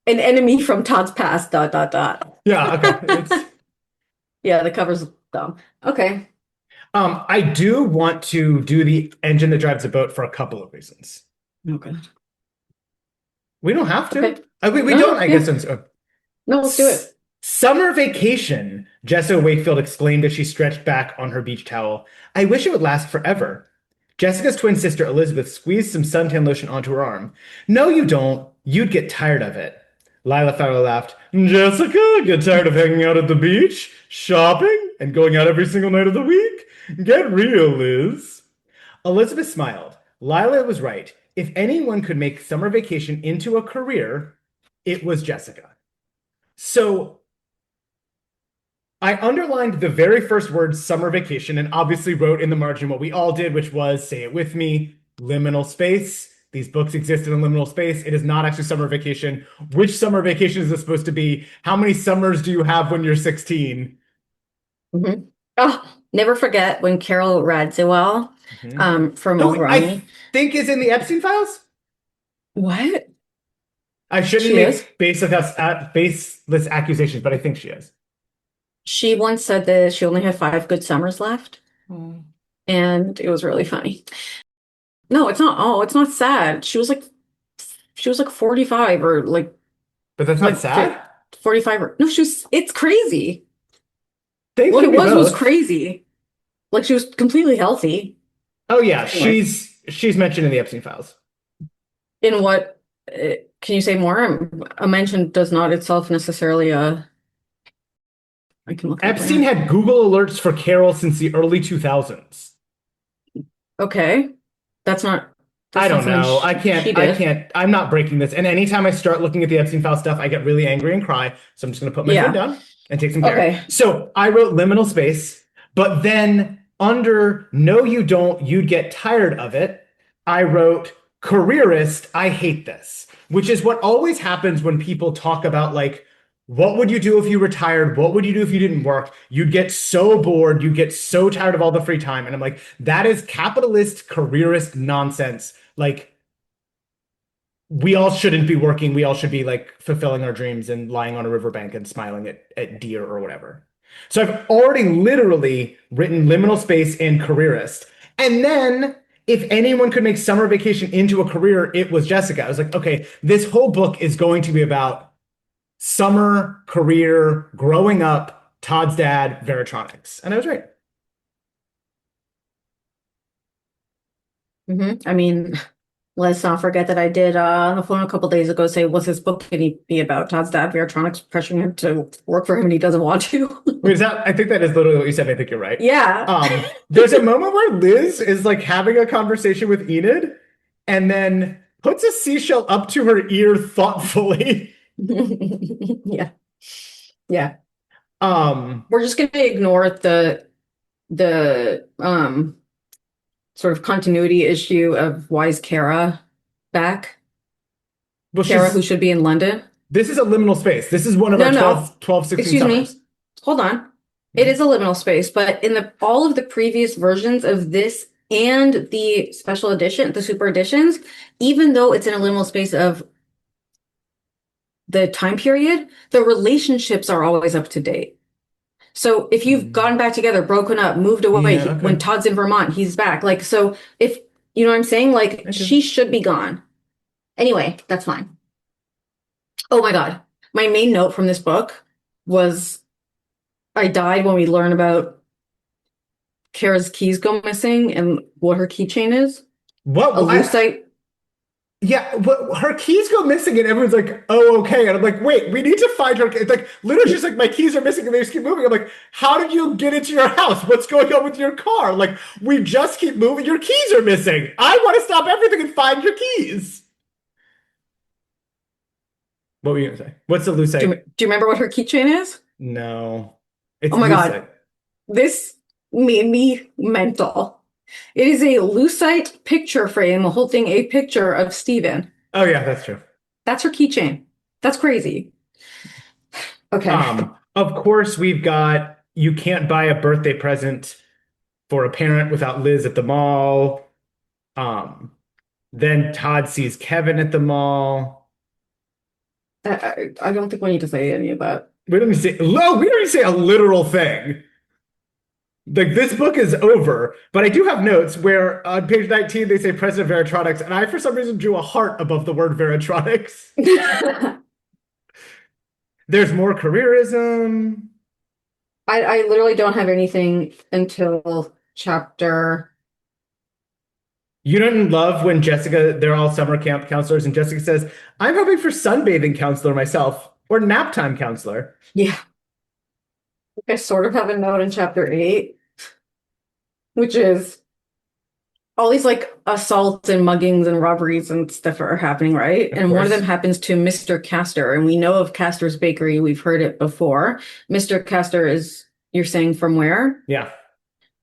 An enemy from Todd's past, dot, dot, dot. Yeah, okay. Yeah, the cover's dumb. Okay. I do want to do the engine that drives the boat for a couple of reasons. Okay. We don't have to. Okay. We No, don't, I yeah. guess. No, let's do it. Summer vacation, Jessa Wakefield exclaimed as she stretched back on her beach towel. I wish it would last forever. Jessica's twin sister Elizabeth squeezed some suntan lotion onto her arm. No, you don't. You'd get tired of it. Lila Farrow laughed. Jessica, get tired of hanging out at the beach, shopping, and going out every single night of the week? Get real, Liz. Elizabeth smiled. Lila was right. If anyone could make summer vacation into a career, it was Jessica. So I underlined the very first word, summer vacation, and obviously wrote in the margin what we all did, which was, say it with me, liminal space. These books exist in a liminal space. It is not actually summer vacation. Which summer vacation is this supposed to be? How many summers do you have when you're 16? Mhm. Oh, never forget when Carol Radziwill from Who I Mulroney. think is in the Epstein files? What? I shouldn't She is? make baseless accusations, but I think she is. She once said that she only had 5 good summers left, and it was really funny. No, it's not. Oh, it's not sad. She was like 45 or like But that's not like sad. 45 or no, it's crazy. Thanks What to it me was both. crazy. Like she was completely healthy. Oh yeah, Anyway. she's mentioned in the Epstein files. In what can you say more? A mention does not itself necessarily I can look it up Epstein later. had Google alerts for Carol since the early 2000s. Okay. That's not I don't something know. she did. I'm not breaking this. And anytime I start looking at the Epstein file stuff, I get really angry and cry. So I'm just going to put my Yeah. phone down and take some care. Okay. So I wrote liminal space, but then under no, you don't, you'd get tired of it, I wrote careerist, I hate this, which is what always happens when people talk about like, what would you do if you retired? What would you do if you didn't work? You'd get so bored. You'd get so tired of all the free time. And I'm like, that is capitalist careerist nonsense. Like, we all shouldn't be working. We all should be like fulfilling our dreams and lying on a riverbank and smiling at deer or whatever. So I've already literally written liminal space and careerist. And then if anyone could make summer vacation into a career, it was Jessica. I was like, okay, this whole book is going to be about summer, career, growing up, Todd's dad, Veritronics. And I was right. I mean, let's not forget that I did on the phone a couple days ago say, what's this book going to be about? Todd's dad, Veritronics, pressuring him to work for him and he doesn't want to. Wait, I think that is literally what you said. I think you're right. Yeah. There's a moment where Liz is like having a conversation with Enid and then puts a seashell up to her ear thoughtfully. Yeah. Yeah. Um, We're just going to ignore the sort of continuity issue of why is Kara back? well, Kara, who should be in London. this is a liminal space. This is one of our 12, 16 Excuse summers. me. Hold on. It is a liminal space, but in all of the previous versions of this and the special edition, the super editions, even though it's in a liminal space of the time period, the relationships are always up to date. So if you've gone back together, broken up, moved away, Yeah, okay. when Todd's in Vermont, he's back. Like, so if, you know what I'm saying? Like, Okay. she should be gone. Anyway, that's fine. Oh my God. My main note from this book was I died when we learn about Kara's keys go missing and what her keychain is. What? A lucite. Yeah, but her keys go missing and everyone's like, oh, okay. And I'm like, wait, we need to find her. It's like, literally she's like, my keys are missing and they just keep moving. I'm like, how did you get into your house? What's going on with your car? Like, we just keep moving. Your keys are missing. I want to stop everything and find your keys. What were you going to say? What's the lucite? Do you remember what her keychain is? No. It's Oh my lucite. God. This made me mental. It is a lucite picture frame, the whole thing, a picture of Steven. Oh, yeah, that's true. That's her keychain. That's crazy. Okay. Of course, we've got you can't buy a birthday present for a parent without Liz at the mall. Then Todd sees Kevin at the mall. I don't think we need to say any of that. We don't even say a literal thing. Like, this book is over, but I do have notes where on page 19 they say President Veritronics, and I for some reason drew a heart above the word Veritronics. There's more careerism. I literally don't have anything until chapter. You don't love when Jessica, they're all summer camp counselors, and Jessica says, I'm hoping for sunbathing counselor myself, or nap time counselor. Yeah. I sort of have a note in chapter 8, which is all these like assaults and muggings and robberies and stuff are happening, right? And one of them happens to Mr. Castor, and we know of Castor's Bakery. We've heard it before. Mr. Castor is, you're saying, from where? Yeah.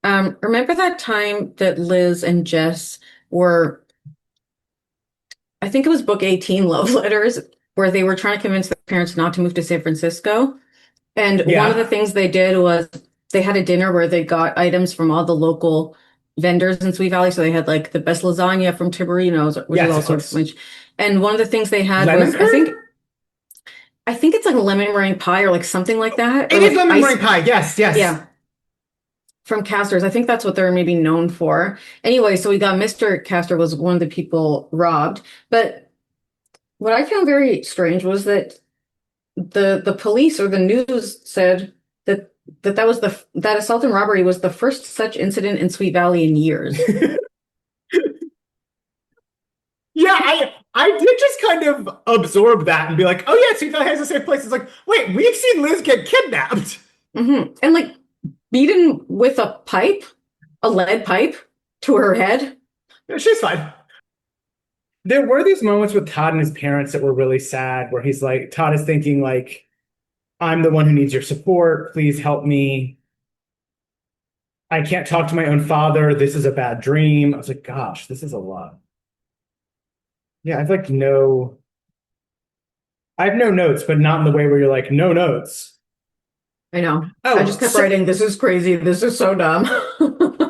Remember that time that Liz and Jess were, I think it was book 18, Love Letters, where they were trying to convince their parents not to move to San Francisco. And one of the things they did was they had a dinner where they got items from all the local vendors in Sweet Valley. So they had like the best lasagna from Tiberino's, which is all sorts of. And one of the things they had was, I think it's like a lemon meringue pie or like something like that. It is lemon meringue pie. Yes, yes. Yeah. From Castor's. I think that's what they're maybe known for. Anyway, so we got Mr. Castor was one of the people robbed. But what I found very strange was that the police or the news said that was that assault and robbery was the first such incident in Sweet Valley in years. Yeah, I did just kind of absorb that and be like, oh yeah, Sweet Valley has a safe place. It's like, wait, we've seen Liz get kidnapped. And like beaten with a pipe, a lead pipe to her head. Yeah, she's fine. There were these moments with Todd and his parents that were really sad, where he's like, Todd is thinking like, I'm the one who needs your support. Please help me. I can't talk to my own father. This is a bad dream. I was like, gosh, this is a lot. Yeah, I have no notes, but not in the way where you're like, no notes. I know. Oh, I just kept writing, this is crazy. This is so dumb.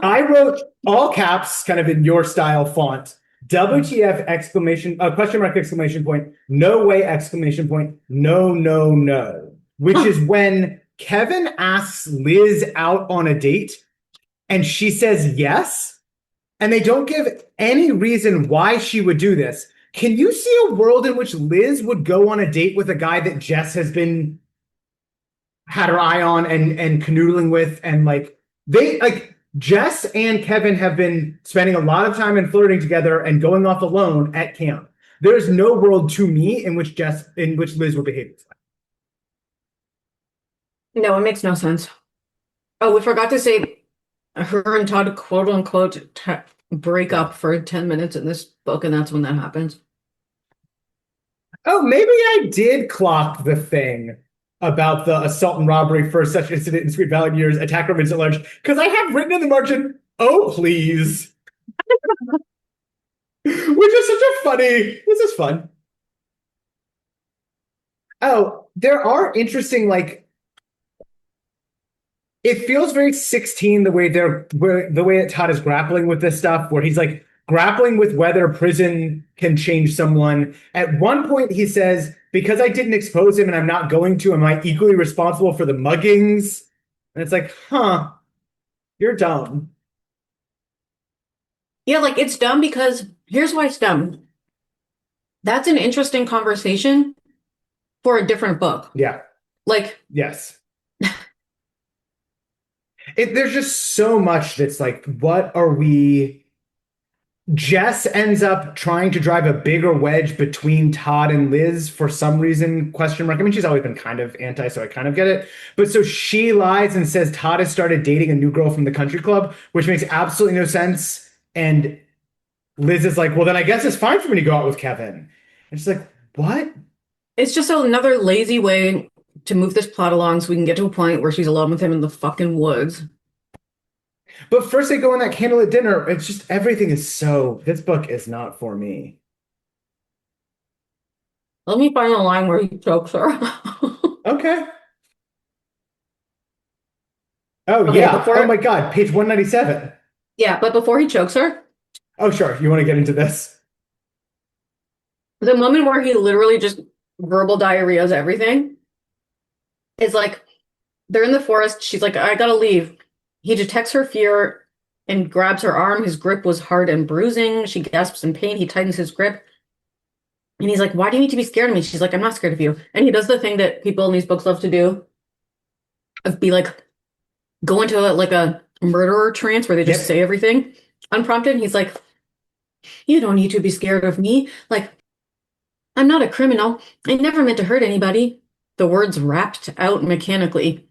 I wrote all caps, kind of in your style font. WTF exclamation question mark exclamation point, no way exclamation point, no, no, no. Which Huh. is when Kevin asks Liz out on a date and she says yes, and they don't give any reason why she would do this. Can you see a world in which Liz would go on a date with a guy that Jess has been had her eye on and canoodling with, and like they like Jess and Kevin have been spending a lot of time and flirting together and going off alone at camp. There is no world to me in which Liz would behave this way. No, it makes no sense. Oh, we forgot to say her and Todd quote unquote break up for 10 minutes in this book, and that's when that happens. Oh, maybe I did clock the thing about the assault and robbery for such incident in Sweet Valley years, attack romance at large, because I have written in the margin, oh, please. Which is such a funny, this is fun. Oh, there are interesting, like, it feels very 16 the way that Todd is grappling with this stuff, where he's like grappling with whether prison can change someone. At one point, he says, because I didn't expose him and I'm not going to, am I equally responsible for the muggings? And it's like, huh, you're dumb. Yeah, like it's dumb because here's why it's dumb. That's an interesting conversation for a different book. Yeah. Like, yes. There's just so much that's like, what are we? Jess ends up trying to drive a bigger wedge between Todd and Liz for some reason, question mark. I mean, she's always been kind of anti, so I kind of get it. But so she lies and says Todd has started dating a new girl from the country club, which makes absolutely no sense. And Liz is like, well, then I guess it's fine for me to go out with Kevin. And she's like, what? it's just another lazy way to move this plot along so we can get to a point where she's alone with him in the fucking woods. But first they go on that candlelit dinner. It's just everything is so. This book is not for me. Let me find the line where he chokes her. Okay. Oh, Okay, yeah. before- Oh my God. Page 197. Yeah, but before he chokes her, Oh, sure. You want to get into this? the moment where he literally just verbal diarrheas everything is like they're in the forest. She's like, I gotta leave. He detects her fear and grabs her arm. His grip was hard and bruising. She gasps in pain. He tightens his grip. And he's like, why do you need to be scared of me? She's like, I'm not scared of you. And he does the thing that people in these books love to do of be like, go into like a murderer trance where they just Yep. say everything unprompted. And he's like, you don't need to be scared of me. Like, I'm not a criminal. I never meant to hurt anybody. The words rapped out mechanically.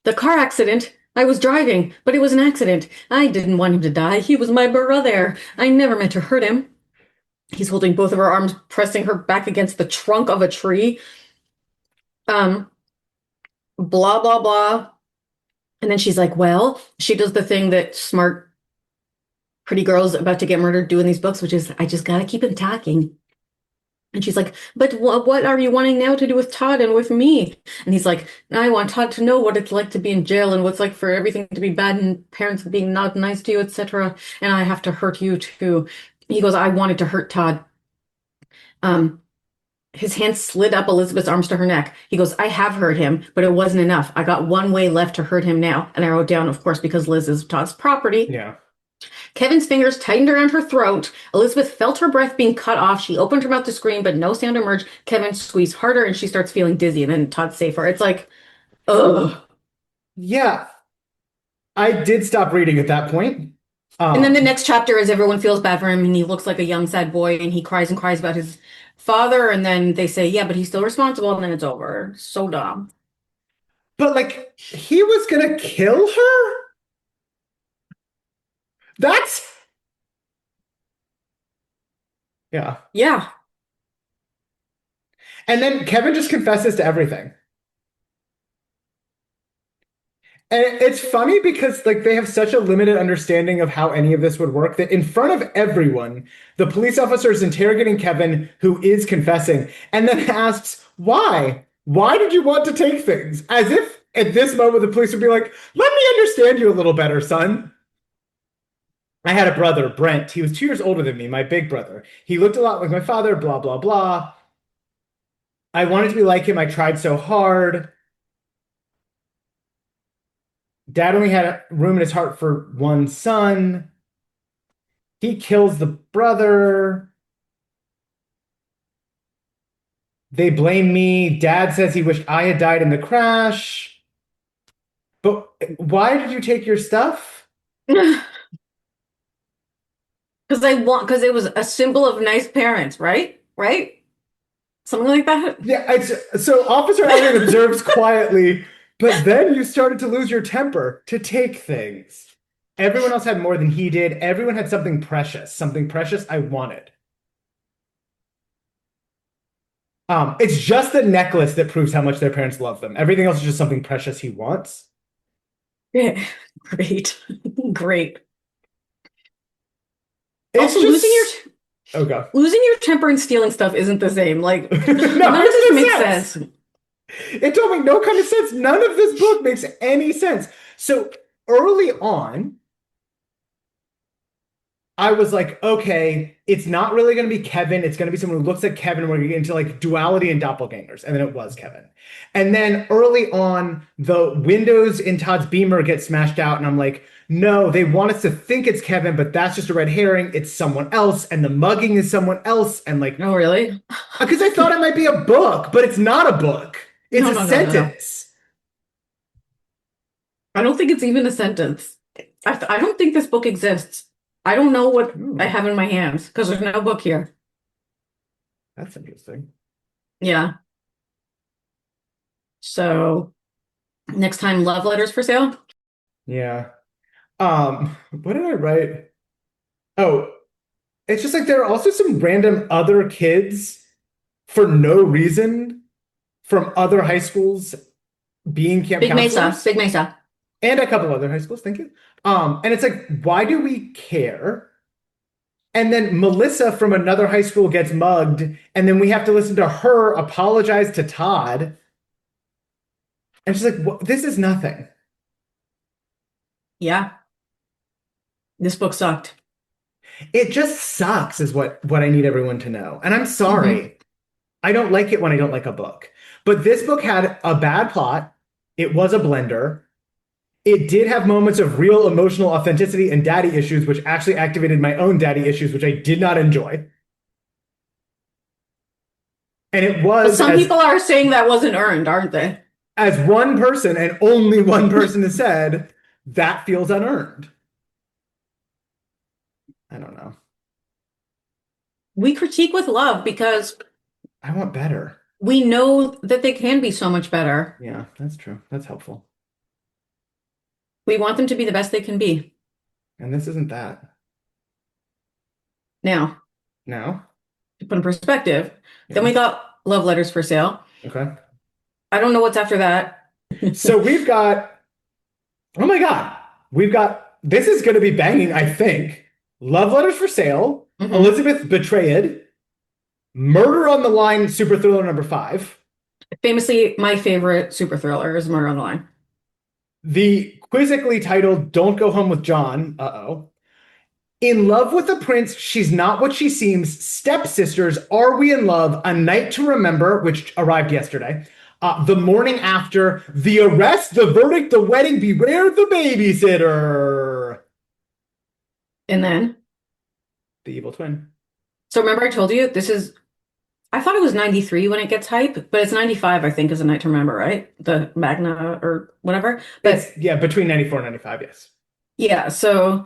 The car accident. I was driving, but it was an accident. I didn't want him to die. He was my brother. I never meant to hurt him. He's holding both of her arms, pressing her back against the trunk of a tree. Blah, blah, blah. And then she's like, well, she does the thing that smart, pretty girls about to get murdered do in these books, which is, I just gotta keep him talking. And she's like, but what are you wanting now to do with Todd and with me? And he's like, I want Todd to know what it's like to be in jail and what's like for everything to be bad and parents being not nice to you, etc. And I have to hurt you too. He goes, I wanted to hurt Todd. His hand slid up Elizabeth's arms to her neck. He goes, I have hurt him, but it wasn't enough. I got one way left to hurt him now. And I wrote down, of course, because Liz is Todd's property. Yeah. Kevin's fingers tightened around her throat. Elizabeth felt her breath being cut off. She opened her mouth to scream, but no sound emerged. Kevin squeezed harder and she starts feeling dizzy. And then Todd's safer. It's like, ugh. Yeah. I did stop reading at that point. And then the next chapter is everyone feels bad for him and he looks like a young, sad boy and he cries and cries about his father. And then they say, yeah, but he's still responsible. And then it's over. So dumb. But like, he was gonna kill her? That's... Yeah. Yeah. And then Kevin just confesses to everything. And it's funny because like they have such a limited understanding of how any of this would work that in front of everyone, the police officer is interrogating Kevin, who is confessing, and then asks, why? Why did you want to take things? As if at this moment the police would be like, let me understand you a little better, son. I had a brother, Brent. He was 2 years older than me, my big brother. He looked a lot like my father, blah, blah, blah. I wanted to be like him. I tried so hard. Dad only had room in his heart for one son. He kills the brother. They blame me. Dad says he wished I had died in the crash. But why did you take your stuff? Because it was a symbol of nice parents, right? Right? Something like that. Yeah, so Officer Elliot observes quietly, but then you started to lose your temper to take things. Everyone else had more than he did. Everyone had something precious I wanted. It's just the necklace that proves how much their parents love them. Everything else is just something precious he wants. Yeah. Great. Great. It's Also, just oh god. losing your temper and stealing stuff isn't the same. Like, No, none of it this makes makes sense. It don't make no kind of sense. None of this book makes any sense. So early on, I was like, okay, it's not really going to be Kevin. It's going to be someone who looks like Kevin. We're going to get into like duality and doppelgangers. And then it was Kevin. And then early on, the windows in Todd's Beamer get smashed out. And I'm like, no, they want us to think it's Kevin, but that's just a red herring. It's someone else. And the mugging is someone else. And like, Oh, really? because I thought it might be a book, but it's not a book. It's No, a no, no, no, no. sentence. I don't think it's even a sentence. I don't think this book exists. I don't know what I have in my hands because there's no book here. That's interesting. Yeah. So next time, love letters for sale. Yeah. What did I write? Oh, it's just like there are also some random other kids for no reason from other high schools being camp Big Mesa, counselors. Big Mesa. And a couple other high schools, thank you. And it's like, why do we care? And then Melissa from another high school gets mugged, and then we have to listen to her apologize to Todd. And she's like, this is nothing. Yeah. This book sucked. It just sucks, is what I need everyone to know. And I'm sorry. I don't like it when I don't like a book. But this book had a bad plot. It was a blender. It did have moments of real emotional authenticity and daddy issues, which actually activated my own daddy issues, which I did not enjoy. And it was, But some people are saying that wasn't earned, aren't they? as one person, and only one person has said, that feels unearned. I don't know. We critique with love because I want better. we know that they can be so much better. Yeah, that's true. That's helpful. We want them to be the best they can be. And this isn't that. Now, Now? to put in perspective, then we Yeah. got love letters for sale. Okay. I don't know what's after that. So we've got, oh my God, this is going to be banging, I think. Love Letters for Sale, Mhm. Elizabeth Betrayed, Murder on the Line, super thriller number 5. Famously, my favorite super thriller is Murder on the Line. The quizzically titled Don't Go Home with John, In Love with the Prince, She's Not What She Seems, Stepsisters, Are We in Love, A Night to Remember, which arrived yesterday, The Morning After, The Arrest, The Verdict, The Wedding, Beware the Babysitter. And then, The Evil Twin. so remember I told you I thought it was 93 when it gets hype, but it's 95, I think, is A Night to Remember, right? The Magna or whatever. But Yeah, between 94 and 95, yes. yeah, so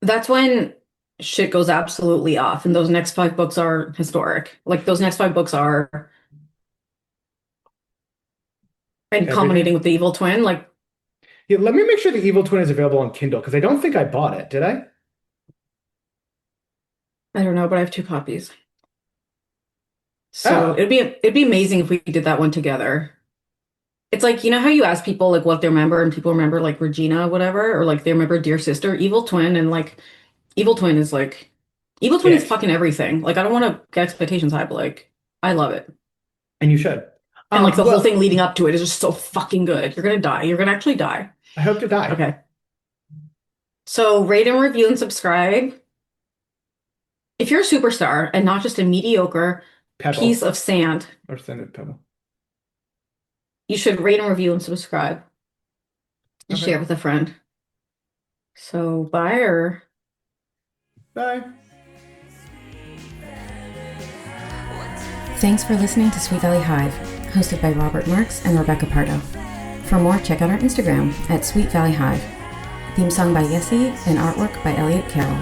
that's when shit goes absolutely off, and those next 5 books are historic. Like those next 5 books are, and culminating with The Evil Twin. Like, Yeah, let me make sure The Evil Twin is available on Kindle, because I don't think I bought it, did I? I don't know, but I have 2 copies. So Oh. it'd be amazing if we did that one together. It's like, you know how you ask people like what they remember, and people remember like Regina, whatever, or like they remember Dear Sister, Evil Twin, and like Evil Twin is Yes. fucking everything. Like I don't want to get expectations high, but like I love it. And you should. And like the Well, whole thing leading up to it is just so fucking good. You're gonna die. You're gonna actually die. I hope to die. Okay. So rate and review and subscribe. If you're a superstar and not just a mediocre Pebble. piece of sand, Or sand pebble. you should rate and review and subscribe. And Okay. share with a friend. So bye or Bye. Thanks for listening to Sweet Valley Hive, hosted by Robert Marks and Rebecca Pardo. For more, check out our Instagram at Sweet Valley Hive. Theme song by Yessie and artwork by Elliot Carroll.